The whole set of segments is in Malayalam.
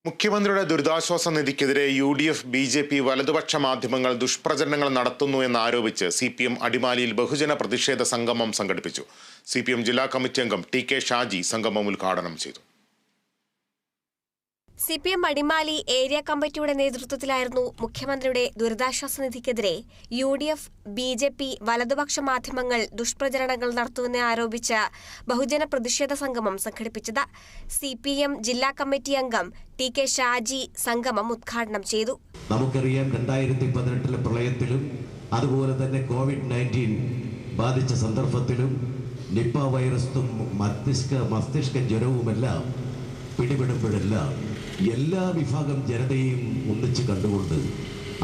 മുഖ്യമന്ത്രിയുടെ ദുരിതാശ്വാസ നിധിക്കെതിരെ UDF, BJP വലതുപക്ഷ മാധ്യമങ്ങൾ ദുഷ്പ്രചരണങ്ങൾ നടത്തുന്നു എന്നാരോപിച്ച് CPM അടിമാലിയിൽ ബഹുജന പ്രതിഷേധ സംഗമം സംഘടിപ്പിച്ചു. CPM ജില്ലാ കമ്മിറ്റി അംഗം TK ഷാജി സംഗമം ഉദ്ഘാടനം ചെയ്തു. CPM അടിമാലി ഏരിയ കമ്മിറ്റിയുടെ നേതൃത്വത്തിലായിരുന്നു മുഖ്യമന്ത്രിയുടെ ദുരിതാശ്വാസ നിധിക്കെതിരെ UDF, BJP വലതുപക്ഷ മാധ്യമങ്ങൾ ദുഷ്പ്രചരണങ്ങൾ നടത്തുമെന്ന് ആരോപിച്ച ബഹുജന പ്രതിഷേധ സംഗമം സംഘടിപ്പിച്ചത്. CPM ജില്ലാ കമ്മിറ്റി അംഗം TK ഷാജി സംഗമം ഉദ്ഘാടനം ചെയ്തു. നമുക്കറിയാം 2018 പ്രളയത്തിലും അതുപോലെ തന്നെ COVID-19 ബാധിച്ച സന്ദർഭത്തിലും നിപ്പ വൈറസും മസ്തിഷ്ക ജ്വരവുമെല്ലാം പിടിപെടുമ്പോഴെല്ലാം എല്ലാ വിഭാഗം ജനതയും ഒന്നിച്ച് കണ്ടുകൊണ്ട്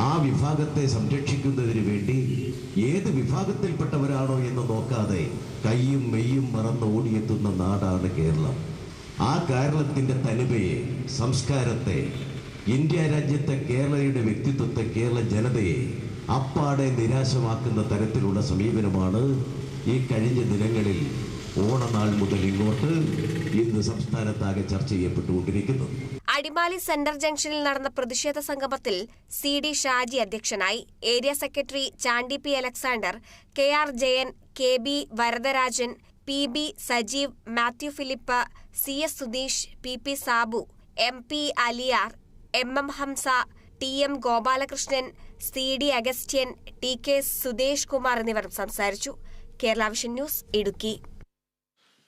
ആ വിഭാഗത്തെ സംരക്ഷിക്കുന്നതിന് വേണ്ടി ഏത് വിഭാഗത്തിൽപ്പെട്ടവരാണോ എന്ന് നോക്കാതെ കൈയും മെയ്യും മറന്ന് ഓടിയെത്തുന്ന നാടാണ് കേരളം. ആ കേരളത്തിൻ്റെ തനിമയെ, സംസ്കാരത്തെ, ഇന്ത്യ രാജ്യത്തെ കേരളയുടെ വ്യക്തിത്വത്തെ, കേരള ജനതയെ അപ്പാടെ നിരാശമാക്കുന്ന തരത്തിലുള്ള സമീപനമാണ് ഈ കഴിഞ്ഞ ദിനങ്ങളിൽ ഓണനാൾ മുതൽ ഇങ്ങോട്ട് ഇന്ന് സംസ്ഥാനത്താകെ ചർച്ച ചെയ്യപ്പെട്ടുകൊണ്ടിരിക്കുന്നു. അടിമാലി സെന്റർ ജംഗ്ഷനിൽ നടന്ന പ്രതിഷേധ സംഗമത്തിൽ CD ഷാജി അധ്യക്ഷനായി. Area secretary Chandy P. Alexander, KR Jayan, KB Varadarajan, PB Sajeev, Mathew Philip, CS Sudheesh, PP Sabu, MP Aliyar, MM Hamza, TM Gopalakrishnan, CD Augustine, TK Sudesh Kumar എന്നിവർ സംസാരിച്ചു. Kerala vision news, Idukki.